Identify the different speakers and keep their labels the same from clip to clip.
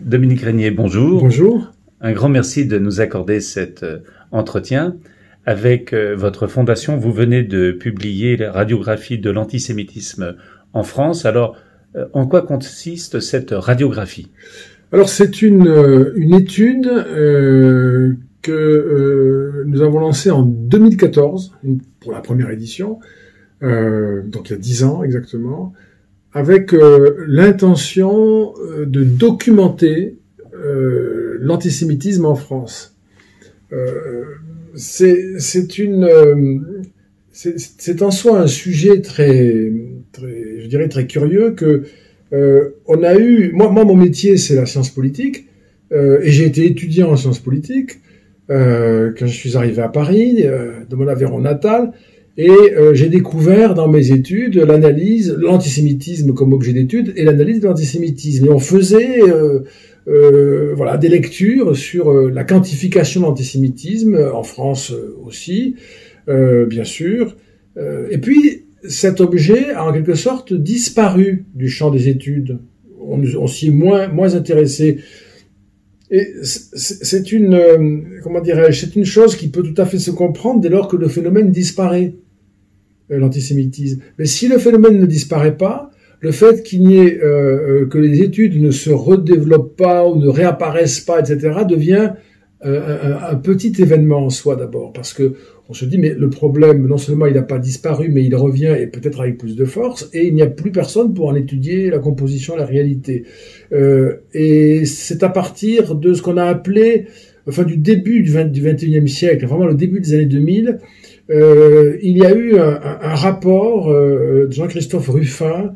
Speaker 1: Dominique Régnier, bonjour.
Speaker 2: Bonjour.
Speaker 1: Un grand merci de nous accorder cet entretien. Avec votre fondation, vous venez de publier la radiographie de l'antisémitisme en France. Alors, en quoi consiste cette radiographie?
Speaker 2: Alors, c'est une étude que nous avons lancée en 2014, pour la première édition, donc il y a 10 ans exactement, avec l'intention de documenter l'antisémitisme en France. C'est en soi un sujet très, je dirais très curieux que on a eu. Moi, mon métier, c'est la science politique, et j'ai été étudiant en sciences politiques quand je suis arrivé à Paris, de mon Aveyron natal. Et j'ai découvert dans mes études l'antisémitisme comme objet d'étude et l'analyse de l'antisémitisme. Et on faisait des lectures sur la quantification de l'antisémitisme, en France aussi, bien sûr. Et puis, cet objet a en quelque sorte disparu du champ des études. On s'y est moins intéressé. Et c'est une chose qui peut tout à fait se comprendre dès lors que le phénomène disparaît. L'antisémitisme. Mais si le phénomène ne disparaît pas, le fait qu'il n'y ait que les études ne se redéveloppent pas ou ne réapparaissent pas, etc., devient un petit événement en soi d'abord, parce que on se dit mais le problème non seulement il n'a pas disparu, mais il revient et peut-être avec plus de force, et il n'y a plus personne pour en étudier la composition, la réalité. Et c'est à partir de ce qu'on a appelé, du début du 21e siècle, vraiment le début des années 2000. Il y a eu un rapport de Jean-Christophe Ruffin,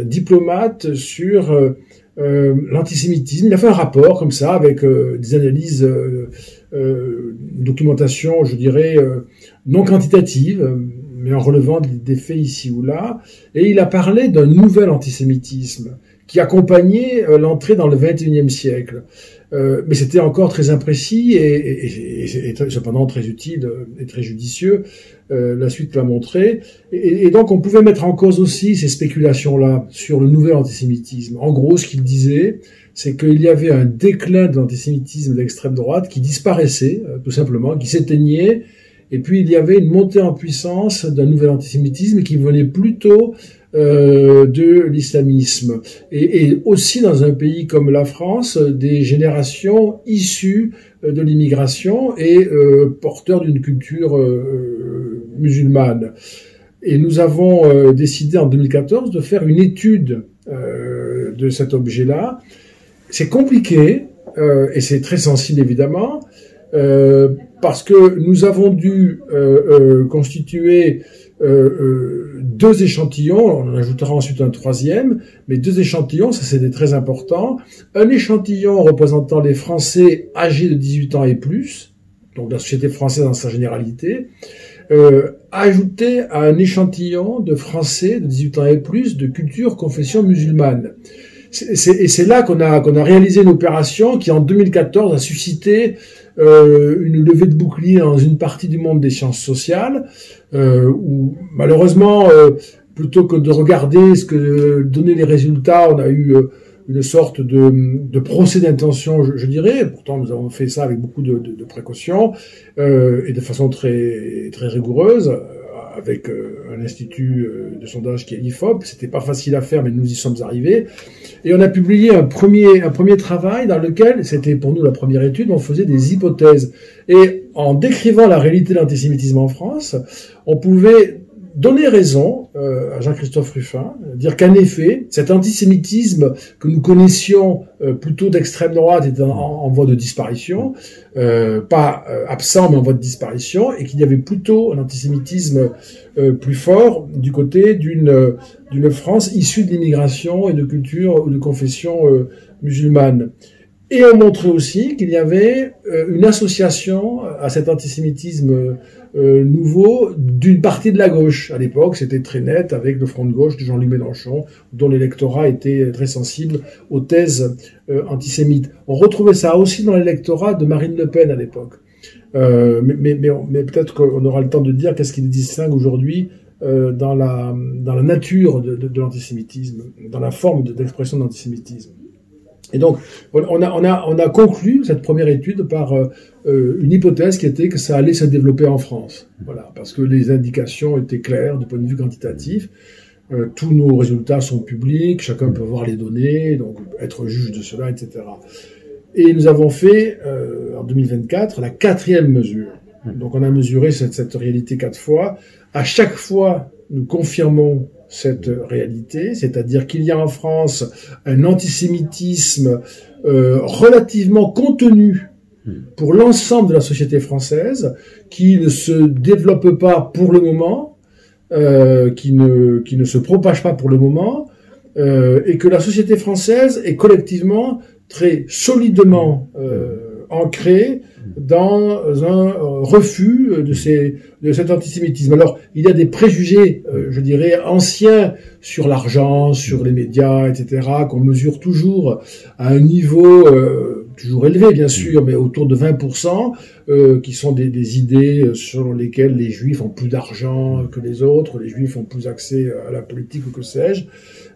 Speaker 2: diplomate, sur l'antisémitisme. Il a fait un rapport comme ça avec des analyses, documentation, je dirais, non quantitative, mais en relevant des faits ici ou là. Et il a parlé d'un nouvel antisémitisme qui accompagnait l'entrée dans le 21e siècle. Mais c'était encore très imprécis et cependant très utile et très judicieux. La suite l'a montré. Et donc on pouvait mettre en cause aussi ces spéculations-là sur le nouvel antisémitisme. En gros, ce qu'il disait, c'est qu'il y avait un déclin de l'antisémitisme d'extrême droite qui disparaissait, tout simplement, qui s'éteignait. Et puis il y avait une montée en puissance d'un nouvel antisémitisme qui venait plutôt de l'islamisme, et aussi dans un pays comme la France, des générations issues de l'immigration et porteurs d'une culture musulmane. Et nous avons décidé en 2014 de faire une étude de cet objet-là. C'est compliqué et c'est très sensible évidemment, parce que nous avons dû constituer 2 échantillons, on en ajoutera ensuite un 3e, mais 2 échantillons, ça c'était très important. Un échantillon représentant les Français âgés de 18 ans et plus, donc la société française dans sa généralité, ajouté à un échantillon de Français de 18 ans et plus de culture confession musulmane. Et c'est là qu'on a réalisé une opération qui en 2014 a suscité une levée de bouclier dans une partie du monde des sciences sociales, où malheureusement, plutôt que de regarder ce que donnaient les résultats, on a eu une sorte de procès d'intention, je dirais. Pourtant, nous avons fait ça avec beaucoup de précautions et de façon très très rigoureuse, avec un institut de sondage qui est l'IFOP. C'était pas facile à faire, mais nous y sommes arrivés. Et on a publié un premier travail dans lequel, c'était pour nous la première étude, on faisait des hypothèses. Et en décrivant la réalité de l'antisémitisme en France, on pouvait donner raison à Jean-Christophe Ruffin, dire qu'en effet, cet antisémitisme que nous connaissions plutôt d'extrême droite était en voie de disparition, pas absent mais en voie de disparition, et qu'il y avait plutôt un antisémitisme plus fort du côté d'une France issue de l'immigration et de culture ou de confession musulmane. Et on montrait aussi qu'il y avait une association à cet antisémitisme nouveau d'une partie de la gauche. À l'époque, c'était très net avec le Front de gauche de Jean-Luc Mélenchon, dont l'électorat était très sensible aux thèses antisémites. On retrouvait ça aussi dans l'électorat de Marine Le Pen à l'époque. Mais peut-être qu'on aura le temps de dire qu'est-ce qui les distingue aujourd'hui dans la nature de l'antisémitisme, dans la forme d'expression de l'antisémitisme. Et donc, on a conclu cette première étude par une hypothèse qui était que ça allait se développer en France. Voilà, parce que les indications étaient claires du point de vue quantitatif. Tous nos résultats sont publics, chacun peut voir les données, donc être juge de cela, etc. Et nous avons fait, en 2024, la 4e mesure. Donc on a mesuré cette réalité 4 fois. À chaque fois, nous confirmons cette réalité, c'est-à-dire qu'il y a en France un antisémitisme relativement contenu pour l'ensemble de la société française, qui ne se développe pas pour le moment, qui ne se propage pas pour le moment, et que la société française est collectivement très solidement ancrée dans un refus de cet antisémitisme. Alors, il y a des préjugés, je dirais, anciens sur l'argent, sur les médias, etc., qu'on mesure toujours à un niveau toujours élevé, bien sûr, mais autour de 20%, qui sont des idées selon lesquelles les Juifs ont plus d'argent que les autres, les Juifs ont plus accès à la politique ou que sais-je.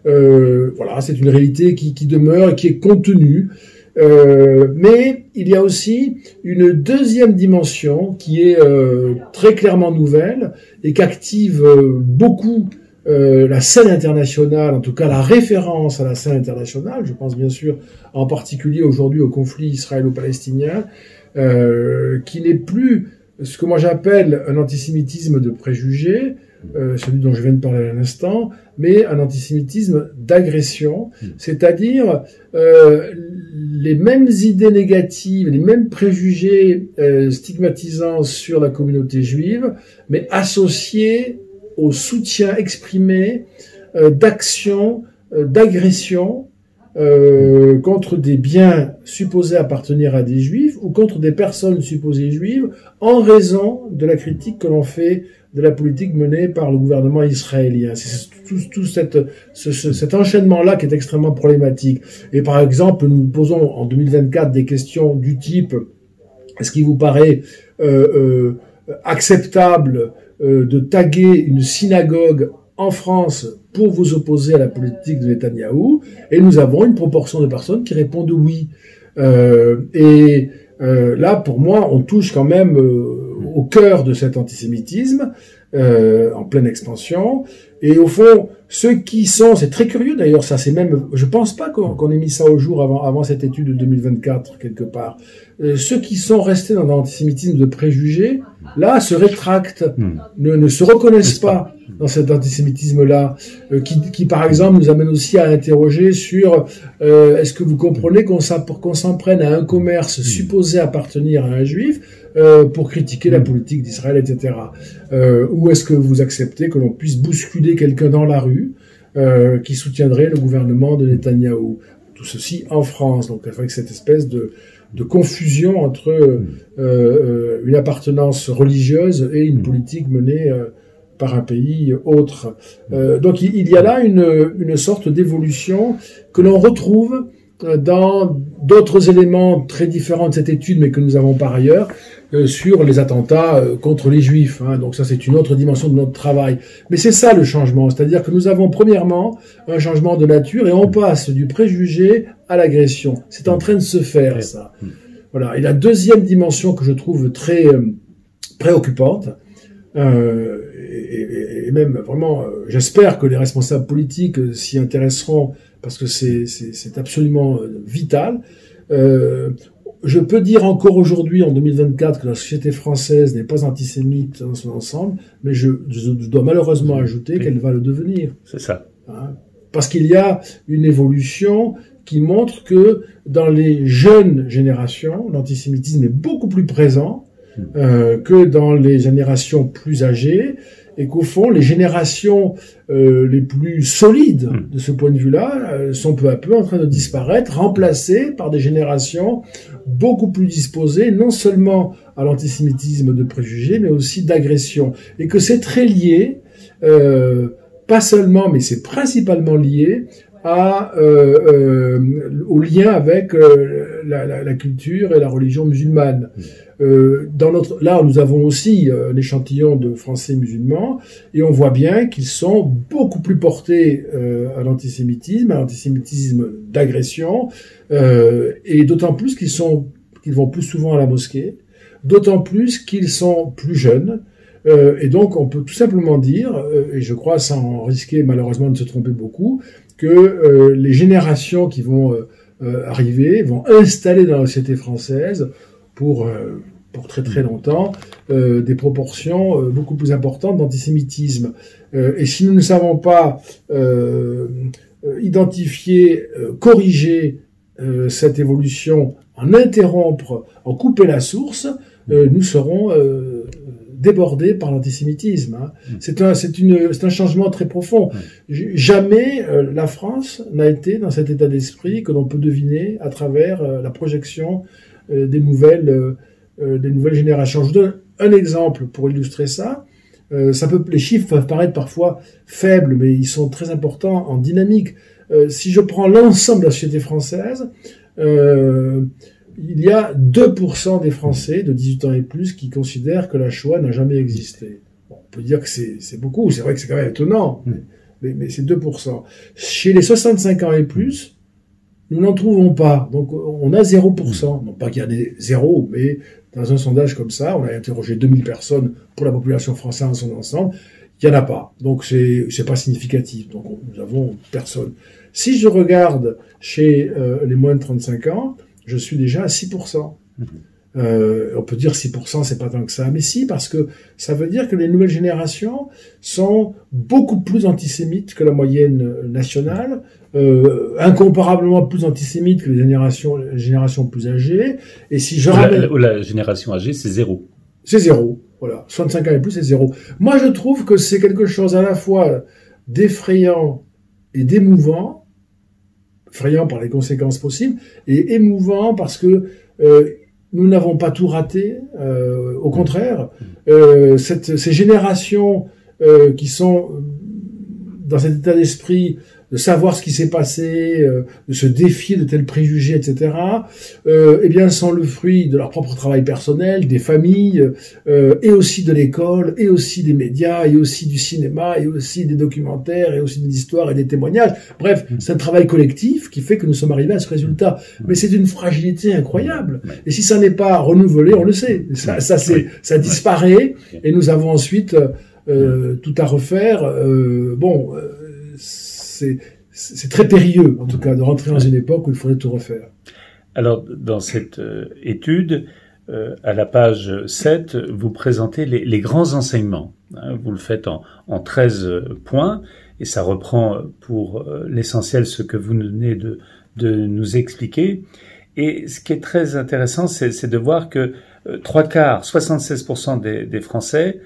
Speaker 2: Voilà, c'est une réalité qui demeure et qui est contenue. Mais il y a aussi une deuxième dimension qui est très clairement nouvelle et qui active beaucoup la scène internationale, en tout cas la référence à la scène internationale. Je pense bien sûr en particulier aujourd'hui au conflit israélo-palestinien, qui n'est plus ce que moi j'appelle un antisémitisme de préjugés, celui dont je viens de parler à l'instant, mais un antisémitisme d'agression, c'est-à-dire les mêmes idées négatives, les mêmes préjugés stigmatisants sur la communauté juive, mais associés au soutien exprimé d'actions, d'agressions contre des biens supposés appartenir à des juifs ou contre des personnes supposées juives en raison de la critique que l'on fait de la politique menée par le gouvernement israélien. C'est tout cet enchaînement-là qui est extrêmement problématique. Et par exemple, nous posons en 2024 des questions du type: est-ce qu'il vous paraît acceptable de taguer une synagogue en France pour vous opposer à la politique de Netanyahou? Et nous avons une proportion de personnes qui répondent oui. Là, pour moi, on touche quand même au cœur de cet antisémitisme en pleine expansion. Et au fond, ceux qui sont, c'est très curieux d'ailleurs, ça c'est même, je pense pas qu'on ait mis ça au jour avant cette étude de 2024 quelque part. Ceux qui sont restés dans l'antisémitisme de préjugés, là, se rétractent, ne se reconnaissent pas dans cet antisémitisme-là, qui par exemple nous amène aussi à interroger sur est-ce que vous comprenez qu'on s'en prenne à un commerce supposé appartenir à un juif pour critiquer la politique d'Israël, etc. Ou est-ce que vous acceptez que l'on puisse bousculer quelqu'un dans la rue qui soutiendrait le gouvernement de Netanyahou? Tout ceci en France, donc avec cette espèce de confusion entre une appartenance religieuse et une politique menée par un pays autre. Donc il y a là une sorte d'évolution que l'on retrouve dans d'autres éléments très différents de cette étude, mais que nous avons par ailleurs, sur les attentats contre les Juifs. Donc ça, c'est une autre dimension de notre travail. Mais c'est ça le changement, c'est-à-dire que nous avons premièrement un changement de nature et on passe du préjugé à l'agression. C'est en train de se faire, ça. Voilà. Et la deuxième dimension que je trouve très préoccupante, et même vraiment, j'espère que les responsables politiques s'y intéresseront parce que c'est absolument vital. Je peux dire encore aujourd'hui, en 2024, que la société française n'est pas antisémite dans son ensemble, mais je dois malheureusement ajouter qu'elle va le devenir.
Speaker 1: C'est ça.
Speaker 2: Parce qu'il y a une évolution qui montre que dans les jeunes générations, l'antisémitisme est beaucoup plus présent que dans les générations plus âgées, et qu'au fond, les générations les plus solides de ce point de vue-là sont peu à peu en train de disparaître, remplacées par des générations beaucoup plus disposées, non seulement à l'antisémitisme de préjugés, mais aussi d'agression. Et que c'est très lié, pas seulement, mais c'est principalement lié au lien avec la culture et la religion musulmane. Là, nous avons aussi un échantillon de Français musulmans, et on voit bien qu'ils sont beaucoup plus portés à l'antisémitisme d'agression, et d'autant plus qu'ils vont plus souvent à la mosquée, d'autant plus qu'ils sont plus jeunes. Et donc, on peut tout simplement dire, et je crois sans risquer malheureusement de se tromper beaucoup, que les générations qui vont arriver vont installer dans la société française pour très très longtemps des proportions beaucoup plus importantes d'antisémitisme. Et si nous ne savons pas identifier, corriger cette évolution, en interrompre, en couper la source, nous serons débordés par l'antisémitisme. Hein. C'est un changement très profond. Jamais la France n'a été dans cet état d'esprit que l'on peut deviner à travers la projection des nouvelles générations. Je vous donne un exemple pour illustrer ça. Les chiffres peuvent paraître parfois faibles, mais ils sont très importants en dynamique. Si je prends l'ensemble de la société française, il y a 2% des Français de 18 ans et plus qui considèrent que la Shoah n'a jamais existé. Bon, on peut dire que c'est beaucoup, c'est vrai que c'est quand même étonnant, mais c'est 2%. Chez les 65 ans et plus, nous n'en trouvons pas. Donc on a 0%. Non pas qu'il y a des zéros, mais dans un sondage comme ça, on a interrogé 2000 personnes pour la population française en son ensemble, il n'y en a pas. Donc c'est pas significatif. Donc nous avons personne. Si je regarde chez les moins de 35 ans, je suis déjà à 6%. On peut dire 6%, c'est pas tant que ça, mais si, parce que ça veut dire que les nouvelles générations sont beaucoup plus antisémites que la moyenne nationale, incomparablement plus antisémites que les générations plus âgées. Et si je ramène...
Speaker 1: La génération âgée, c'est 0.
Speaker 2: C'est 0. Voilà. 65 ans et plus, c'est 0. Moi, je trouve que c'est quelque chose à la fois d'effrayant et d'émouvant, effrayant par les conséquences possibles, et émouvant parce que nous n'avons pas tout raté. Au contraire, ces générations qui sont dans cet état d'esprit de savoir ce qui s'est passé, de se défier de tels préjugés, etc., eh bien, sont le fruit de leur propre travail personnel, des familles, et aussi de l'école, et aussi des médias, et aussi du cinéma, et aussi des documentaires, et aussi de l'histoire et des témoignages. Bref, c'est un travail collectif qui fait que nous sommes arrivés à ce résultat. Mais c'est une fragilité incroyable. Et si ça n'est pas renouvelé, on le sait. Ça disparaît, et nous avons ensuite tout à refaire. C'est très périlleux, en tout cas, de rentrer dans une époque où il faudrait tout refaire.
Speaker 1: Alors, dans cette étude, à la page 7, vous présentez les grands enseignements. Vous le faites en 13 points, et ça reprend pour l'essentiel ce que vous venez de nous expliquer. Et ce qui est très intéressant, c'est de voir que 76% des Français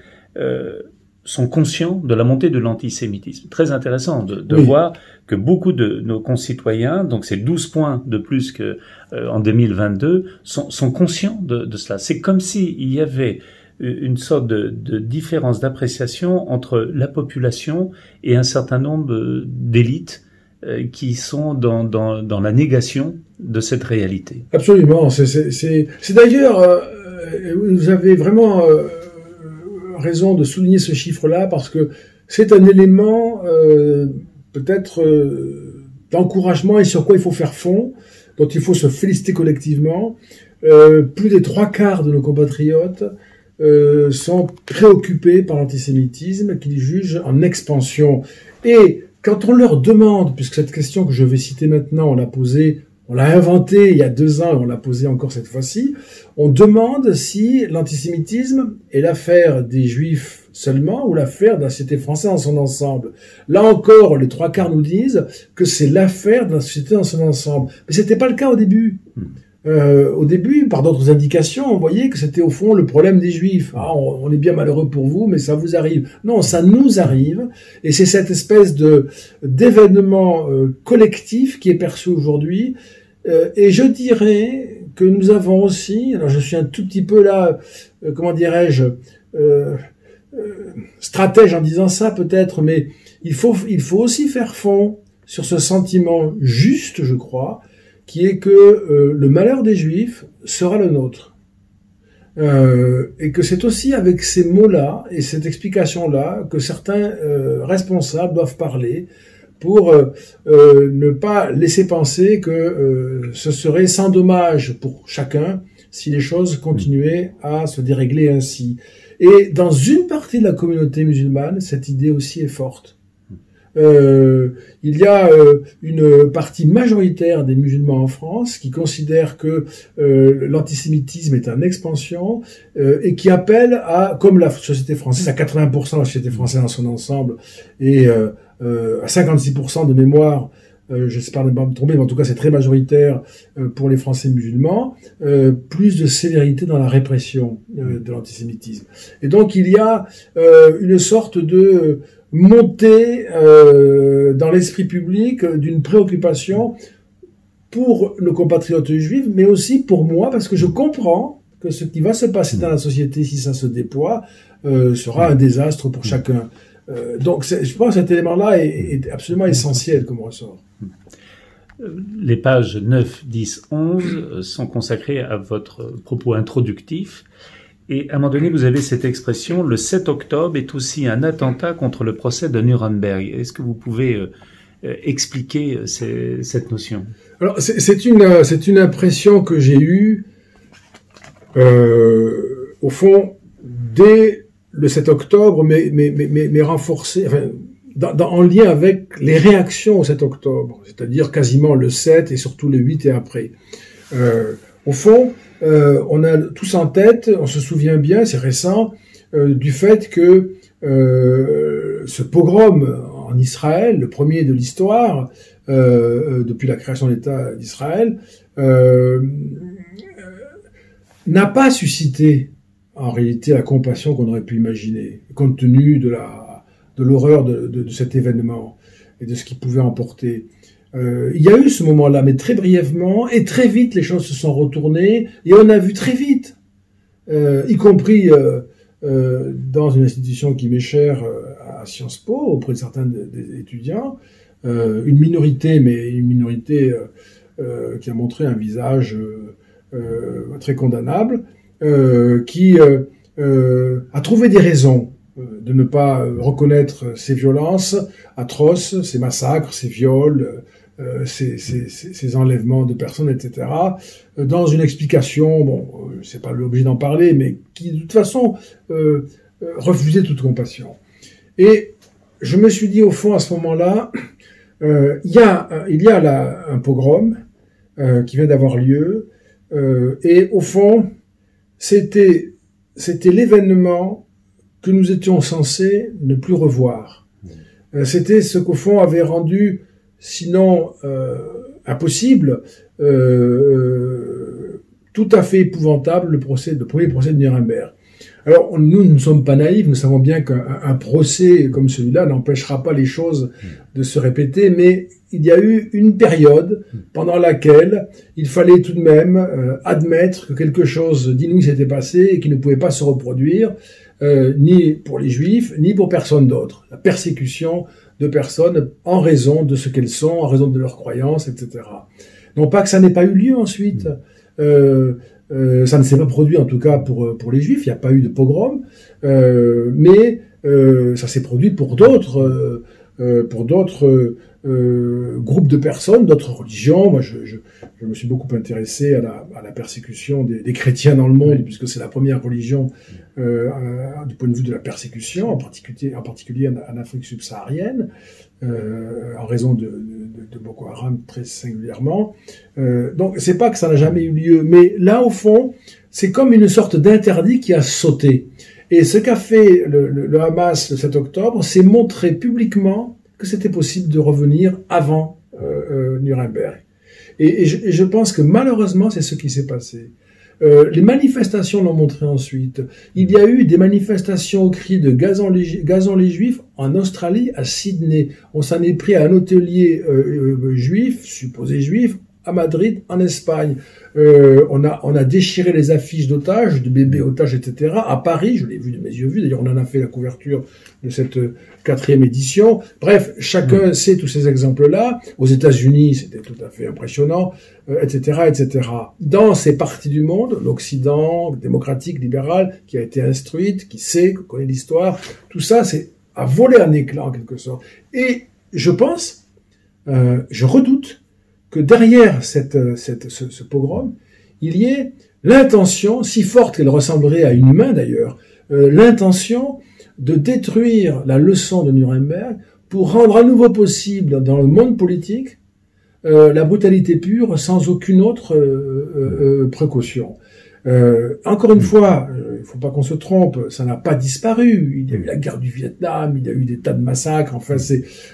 Speaker 1: sont conscients de la montée de l'antisémitisme. Très intéressant de voir que beaucoup de nos concitoyens, donc c'est 12 points de plus que en 2022, sont conscients de cela. C'est comme s'il y avait une sorte de différence d'appréciation entre la population et un certain nombre d'élites qui sont dans la négation de cette réalité.
Speaker 2: Absolument. C'est d'ailleurs, vous avez vraiment raison de souligner ce chiffre-là, parce que c'est un élément peut-être d'encouragement et sur quoi il faut faire fond, dont il faut se féliciter collectivement. Plus des 3/4 de nos compatriotes sont préoccupés par l'antisémitisme, qu'ils jugent en expansion. Et quand on leur demande, puisque cette question que je vais citer maintenant, on l'a inventée il y a 2 ans et on l'a posée encore cette fois-ci, on demande si l'antisémitisme est l'affaire des Juifs seulement ou l'affaire de la société française dans son ensemble. Là encore, les 3/4 nous disent que c'est l'affaire de la société dans son ensemble. Mais c'était pas le cas au début. Au début, par d'autres indications, on voyait que c'était au fond le problème des Juifs. Ah, on est bien malheureux pour vous, mais ça vous arrive. Non, ça nous arrive, et c'est cette espèce d'événement collectif qui est perçu aujourd'hui. Et je dirais que nous avons aussi, alors je suis un tout petit peu là, comment dirais-je, stratège en disant ça peut-être, mais il faut aussi faire fond sur ce sentiment juste, je crois, qui est que le malheur des Juifs sera le nôtre. et que c'est aussi avec ces mots-là et cette explication-là que certains responsables doivent parler pour ne pas laisser penser que ce serait sans dommage pour chacun si les choses continuaient à se dérégler ainsi. Et dans une partie de la communauté musulmane, cette idée aussi est forte. Il y a une partie majoritaire des musulmans en France qui considèrent que l'antisémitisme est en expansion et qui appellent à, comme la société française, à 80% la société française dans son ensemble et à 56% de mémoire, j'espère ne pas me tromper, mais en tout cas c'est très majoritaire pour les Français musulmans, plus de sévérité dans la répression de l'antisémitisme. Et donc il y a une sorte de montée dans l'esprit public d'une préoccupation pour nos compatriotes juifs, mais aussi pour moi, parce que je comprends que ce qui va se passer dans la société si ça se déploie sera un désastre pour chacun. Donc je pense que cet élément-là est absolument essentiel comme ressort.
Speaker 1: Les pages 9, 10, 11 sont consacrées à votre propos introductif. Et à un moment donné, vous avez cette expression, le 7 octobre est aussi un attentat contre le procès de Nuremberg. Est-ce que vous pouvez expliquer cette notion? Alors,
Speaker 2: c'est une impression que j'ai eue, au fond, dès le 7 octobre, mais renforcée, enfin, en lien avec les réactions au 7 octobre, c'est-à-dire quasiment le 7 et surtout le 8 et après. Au fond, on a tous en tête, on se souvient bien, c'est récent, du fait que ce pogrom en Israël, le premier de l'histoire, depuis la création de l'État d'Israël, n'a pas suscité en réalité la compassion qu'on aurait pu imaginer, compte tenu de l'horreur de cet événement et de ce qu'il pouvait emporter. Il y a eu ce moment-là, mais très brièvement, et très vite les choses se sont retournées, et on a vu très vite, y compris dans une institution qui m'est chère à Sciences Po, auprès de certains des étudiants, une minorité, mais une minorité qui a montré un visage très condamnable, qui a trouvé des raisons de ne pas reconnaître ces violences atroces, ces massacres, ces viols, ces enlèvements de personnes, etc., dans une explication, bon, c'est pas l'objet d'en parler, mais qui, de toute façon, refusait toute compassion. Et je me suis dit, au fond, à ce moment-là, il y a là un pogrom qui vient d'avoir lieu, et au fond, c'était l'événement que nous étions censés ne plus revoir. C'était ce qu'au fond avait rendu, sinon impossible, tout à fait épouvantable le premier procès de Nuremberg. Alors, nous ne sommes pas naïfs, nous savons bien qu'un procès comme celui-là n'empêchera pas les choses de se répéter, mais il y a eu une période pendant laquelle il fallait tout de même admettre que quelque chose d'inouï s'était passé et qui ne pouvait pas se reproduire, ni pour les Juifs, ni pour personne d'autre. La persécution de personnes en raison de ce qu'elles sont, en raison de leurs croyances, etc. Non pas que ça n'ait pas eu lieu ensuite, ça ne s'est pas produit en tout cas pour les Juifs, il n'y a pas eu de pogrom, mais ça s'est produit pour d'autres groupes de personnes, d'autres religions. Moi, je me suis beaucoup intéressé à la persécution des chrétiens dans le monde, puisque c'est la première religion du point de vue de la persécution, en particulier en Afrique subsaharienne, en raison de Boko Haram très singulièrement. Donc, c'est pas que ça n'a jamais eu lieu, mais là, au fond, c'est comme une sorte d'interdit qui a sauté. Et ce qu'a fait le Hamas le 7 octobre, c'est montrer publiquement que c'était possible de revenir avant Nuremberg. Et je pense que malheureusement, c'est ce qui s'est passé. Les manifestations l'ont montré ensuite. Il y a eu des manifestations au cri de gazons les Juifs en Australie, à Sydney. On s'en est pris à un hôtelier juif, supposé juif, à Madrid, en Espagne. On a déchiré les affiches d'otages, de bébés otages, etc. À Paris, je l'ai vu de mes yeux vus. D'ailleurs, on en a fait la couverture de cette 4e édition. Bref, chacun sait tous ces exemples-là. Aux États-Unis, c'était tout à fait impressionnant, etc., etc. Dans ces parties du monde, l'Occident démocratique, libéral, qui a été instruite, qui sait, qui connaît l'histoire, tout ça, c'est à voler un éclat en quelque sorte. Et je pense, je redoute que derrière ce pogrom, il y ait l'intention, si forte qu'elle ressemblerait à une main d'ailleurs, l'intention de détruire la leçon de Nuremberg pour rendre à nouveau possible dans le monde politique la brutalité pure sans aucune autre précaution. Encore une fois, il faut pas qu'on se trompe, ça n'a pas disparu. Il y a eu la guerre du Vietnam, il y a eu des tas de massacres. Enfin,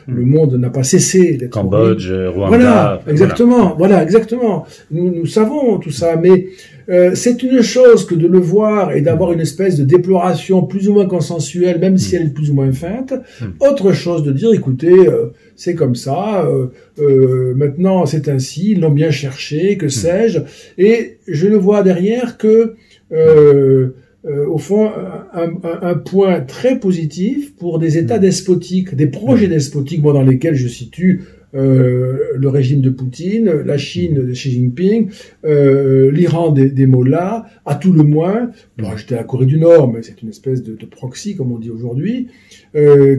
Speaker 2: le monde n'a pas cessé d'être
Speaker 1: Cambodge, Rwanda.
Speaker 2: Voilà, exactement. Voilà, exactement. Nous savons tout ça, mais c'est une chose que de le voir et d'avoir une espèce de déploration plus ou moins consensuelle, même si elle est plus ou moins feinte. Autre chose de dire, écoutez, c'est comme ça. Maintenant, c'est ainsi. Ils l'ont bien cherché, que sais-je. Et je le vois derrière que, au fond, un point très positif pour des États despotiques, des projets despotiques, dans lesquels je situe le régime de Poutine, la Chine de Xi Jinping, l'Iran des mollahs, à tout le moins, pour ajouter la Corée du Nord, mais c'est une espèce de proxy, comme on dit aujourd'hui,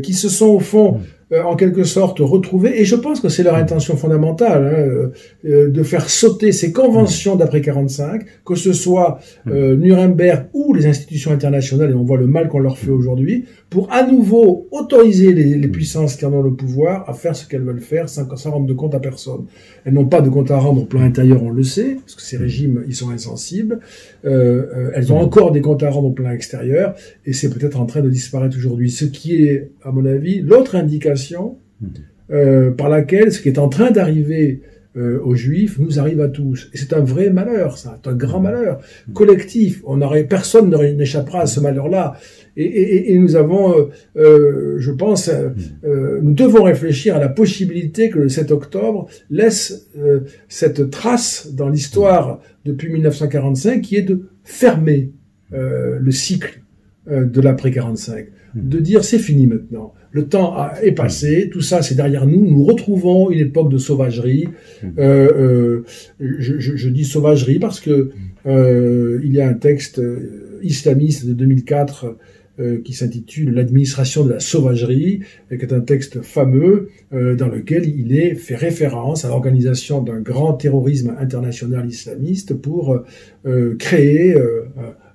Speaker 2: qui se sont au fond en quelque sorte retrouvés, et je pense que c'est leur intention fondamentale, de faire sauter ces conventions d'après 45, que ce soit Nuremberg ou les institutions internationales, et on voit le mal qu'on leur fait aujourd'hui, pour à nouveau autoriser les puissances qui en ont le pouvoir à faire ce qu'elles veulent faire sans rendre de compte à personne. Elles n'ont pas de compte à rendre au plan intérieur, on le sait, parce que ces régimes, ils sont insensibles. Elles ont encore des comptes à rendre au plan extérieur, et c'est peut-être en train de disparaître aujourd'hui. Ce qui est, à mon avis, l'autre indication par laquelle ce qui est en train d'arriver aux Juifs nous arrive à tous. Et c'est un vrai malheur, ça, c'est un grand malheur collectif. Personne n'échappera à ce malheur-là. Et nous avons, je pense, nous devons réfléchir à la possibilité que le 7 octobre laisse cette trace dans l'histoire depuis 1945 qui est de fermer le cycle de l'après-45. De dire c'est fini maintenant. Le temps est passé, tout ça c'est derrière nous, nous retrouvons une époque de sauvagerie. Je dis sauvagerie parce que il y a un texte islamiste de 2004 qui s'intitule L'administration de la sauvagerie, qui est un texte fameux dans lequel il est fait référence à l'organisation d'un grand terrorisme international islamiste pour créer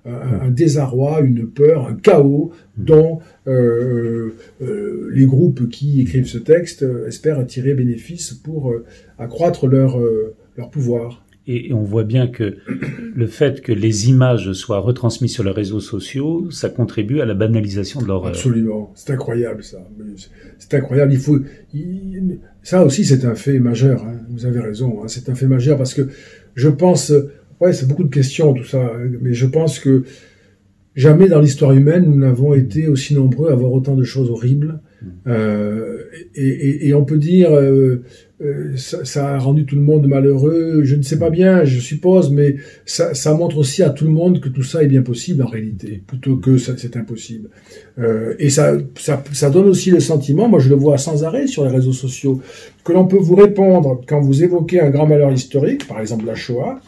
Speaker 2: un désarroi, une peur, un chaos dont les groupes qui écrivent ce texte espèrent tirer bénéfice pour accroître leur pouvoir.
Speaker 1: Et on voit bien que le fait que les images soient retransmises sur les réseaux sociaux, ça contribue à la banalisation de l'horreur.
Speaker 2: Absolument, c'est incroyable ça. C'est incroyable. Ça aussi c'est un fait majeur. Hein. Vous avez raison. Hein. C'est un fait majeur parce que je pense. Ouais, c'est beaucoup de questions, tout ça, mais je pense que jamais dans l'histoire humaine, nous n'avons été aussi nombreux à voir autant de choses horribles. Et on peut dire, ça a rendu tout le monde malheureux, je ne sais pas bien, je suppose, mais ça montre aussi à tout le monde que tout ça est bien possible en réalité, plutôt que c'est impossible. Et ça donne aussi le sentiment, moi je le vois sans arrêt sur les réseaux sociaux, que l'on peut vous répondre quand vous évoquez un grand malheur historique, par exemple la Shoah,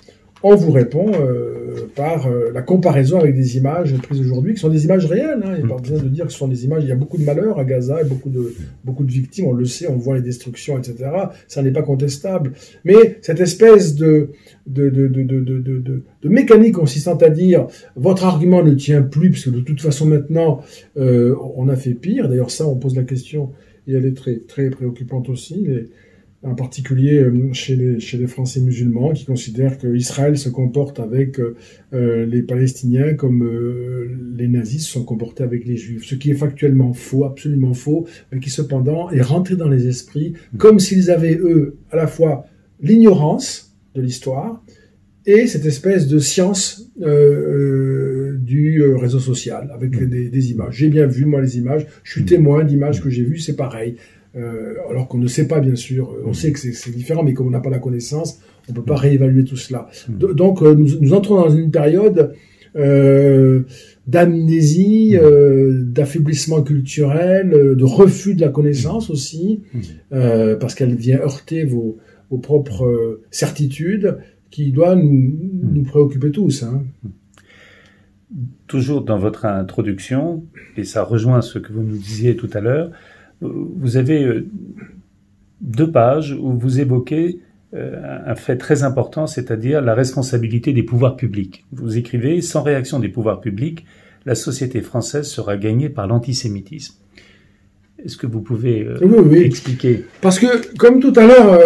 Speaker 2: on vous répond par la comparaison avec des images prises aujourd'hui, qui sont des images réelles. Hein. Il n'y a pas besoin de dire que ce sont des images. Il y a beaucoup de malheurs à Gaza, et beaucoup de victimes, on le sait, on voit les destructions, etc. Ça n'est pas contestable. Mais cette espèce de mécanique consistant à dire votre argument ne tient plus, puisque de toute façon maintenant, on a fait pire. D'ailleurs, ça, on pose la question, et elle est très, très préoccupante aussi. En particulier chez les Français musulmans qui considèrent qu'Israël se comporte avec les Palestiniens comme les nazis se sont comportés avec les Juifs, ce qui est factuellement faux, absolument faux, mais qui cependant est rentré dans les esprits comme s'ils avaient, eux, à la fois l'ignorance de l'histoire et cette espèce de science du réseau social, avec des images. J'ai bien vu, moi, les images, je suis témoin d'images que j'ai vues, c'est pareil. Alors qu'on ne sait pas, bien sûr, on sait que c'est différent, mais comme on n'a pas la connaissance, On peut pas réévaluer tout cela. Donc, nous entrons dans une période d'amnésie, d'affaiblissement culturel, de refus de la connaissance aussi, parce qu'elle vient heurter vos propres certitudes, qui doit nous préoccuper tous. Hein.
Speaker 1: Toujours dans votre introduction, et ça rejoint ce que vous nous disiez tout à l'heure, vous avez 2 pages où vous évoquez un fait très important, c'est-à-dire la responsabilité des pouvoirs publics. Vous écrivez « Sans réaction des pouvoirs publics, la société française sera gagnée par l'antisémitisme ». Est-ce que vous pouvez
Speaker 2: oui.
Speaker 1: expliquer?
Speaker 2: Parce que, comme tout à l'heure,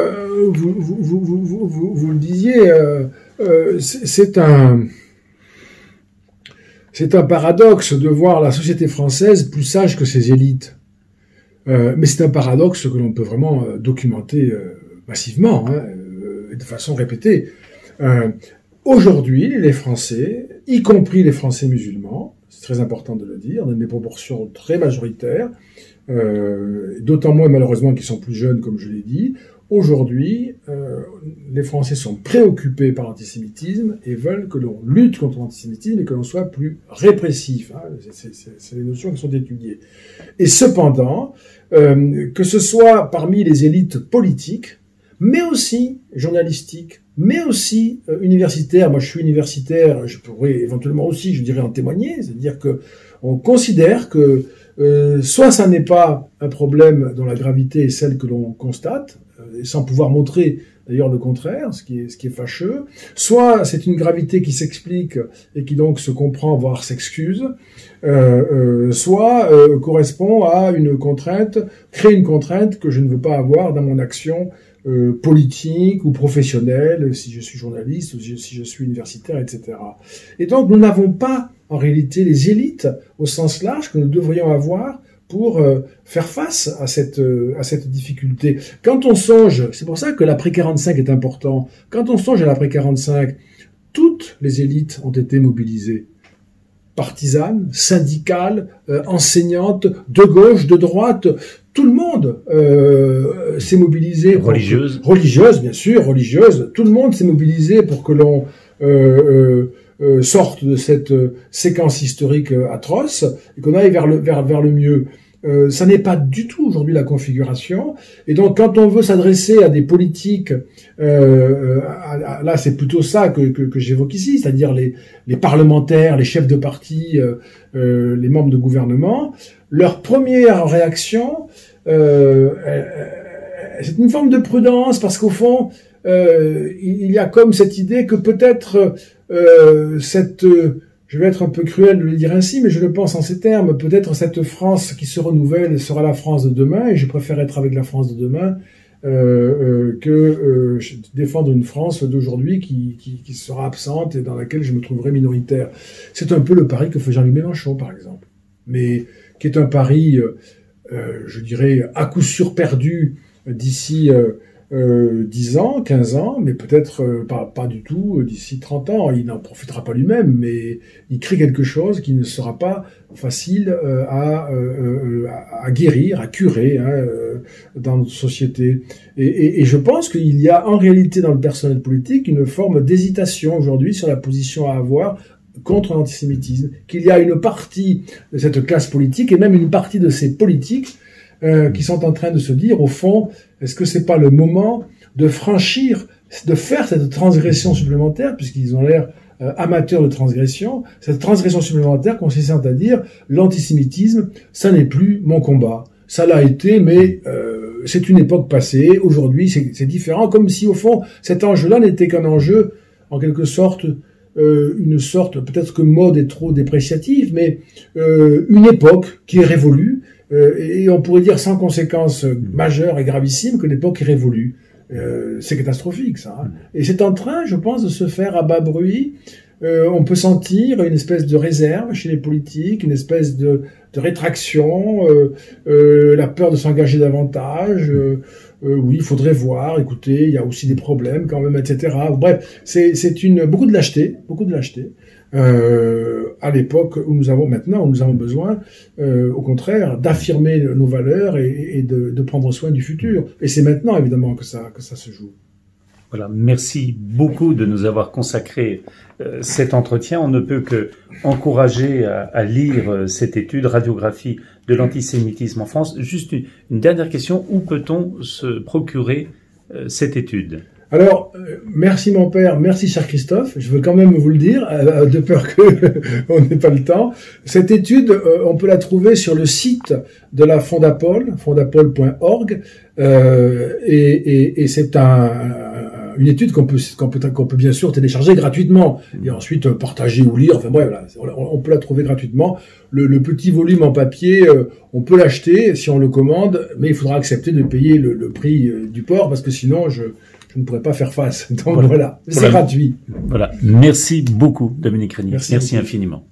Speaker 2: vous le disiez, c'est un paradoxe de voir la société française plus sage que ses élites. Mais c'est un paradoxe que l'on peut vraiment documenter massivement, hein, de façon répétée. Aujourd'hui, les Français, y compris les Français musulmans, c'est très important de le dire, dans des proportions très majoritaires, d'autant moins malheureusement qu'ils sont plus jeunes, comme je l'ai dit. Aujourd'hui, les Français sont préoccupés par l'antisémitisme et veulent que l'on lutte contre l'antisémitisme et que l'on soit plus répressif. Hein. C'est les notions qui sont étudiées. Et cependant, que ce soit parmi les élites politiques, mais aussi journalistiques, mais aussi universitaires. Moi, je suis universitaire, je pourrais éventuellement aussi, je dirais, en témoigner. C'est-à-dire que on considère que soit ça n'est pas un problème dont la gravité est celle que l'on constate, sans pouvoir montrer d'ailleurs le contraire, ce qui est fâcheux, soit c'est une gravité qui s'explique et qui donc se comprend, voire s'excuse, soit correspond à une contrainte, crée une contrainte que je ne veux pas avoir dans mon action politique ou professionnelle, si je suis journaliste ou si je suis universitaire, etc. Et donc nous n'avons pas en réalité les élites au sens large que nous devrions avoir pour faire face à cette difficulté. Quand on songe, c'est pour ça que l'après 45 est important, quand on songe à l'après 45, toutes les élites ont été mobilisées. Partisanes, syndicales, enseignantes, de gauche, de droite, tout le monde s'est mobilisé. Religieuses, bien sûr, religieuses. Tout le monde s'est mobilisé pour que l'on sorte de cette séquence historique atroce et qu'on aille vers le mieux. Ça n'est pas du tout aujourd'hui la configuration. Et donc, quand on veut s'adresser à des politiques, là, c'est plutôt ça que j'évoque ici, c'est-à-dire les parlementaires, les chefs de parti, les membres de gouvernement. Leur première réaction, c'est une forme de prudence, parce qu'au fond, il y a comme cette idée que peut-être je vais être un peu cruel de le dire ainsi, mais je le pense en ces termes, peut-être cette France qui se renouvelle sera la France de demain, et je préfère être avec la France de demain que défendre une France d'aujourd'hui qui sera absente et dans laquelle je me trouverai minoritaire. C'est un peu le pari que fait Jean-Luc Mélenchon, par exemple, mais qui est un pari, je dirais, à coup sûr perdu d'ici 10 ans, 15 ans, mais peut-être pas du tout d'ici 30 ans. Il n'en profitera pas lui-même, mais il crée quelque chose qui ne sera pas facile à guérir, à curer dans notre société. Et je pense qu'il y a en réalité dans le personnel politique une forme d'hésitation aujourd'hui sur la position à avoir contre l'antisémitisme, qu'il y a une partie de cette classe politique et même une partie de ces politiques qui sont en train de se dire, au fond, est-ce que c'est pas le moment de franchir, de faire cette transgression supplémentaire, puisqu'ils ont l'air amateurs de transgression, cette transgression supplémentaire consistant à dire, l'antisémitisme, ça n'est plus mon combat. Ça l'a été, mais c'est une époque passée. Aujourd'hui, c'est différent, comme si, au fond, cet enjeu-là n'était qu'un enjeu, en quelque sorte, une sorte, peut-être que mode est trop dépréciative, mais une époque qui est révolue, et on pourrait dire sans conséquence majeure et gravissime que l'époque est révolue. C'est catastrophique, ça. Hein. Et c'est en train, je pense, de se faire à bas bruit. On peut sentir une espèce de réserve chez les politiques, une espèce de rétraction, la peur de s'engager davantage. Oui, il faudrait voir, écoutez, il y a aussi des problèmes quand même, etc. Bref, c'est beaucoup de lâcheté, à l'époque où nous avons besoin, au contraire, d'affirmer nos valeurs et de prendre soin du futur. Et c'est maintenant, évidemment, que ça se joue.
Speaker 1: Voilà, merci beaucoup de nous avoir consacré cet entretien. On ne peut que encourager à lire cette étude, Radiographie de l'antisémitisme en France. Juste une dernière question, où peut-on se procurer cette étude ?
Speaker 2: Alors, merci mon père, merci cher Christophe, je veux quand même vous le dire, de peur que on n'ait pas le temps. Cette étude, on peut la trouver sur le site de la Fondapol, fondapol.org, et c'est une étude qu'on peut bien sûr télécharger gratuitement, et ensuite partager ou lire, enfin bref, voilà, on peut la trouver gratuitement. Le petit volume en papier, on peut l'acheter si on le commande, mais il faudra accepter de payer le prix du port, parce que sinon je ne pourrais pas faire face. Donc voilà, c'est gratuit.
Speaker 1: Voilà. Merci beaucoup, Dominique Régnier. Merci infiniment.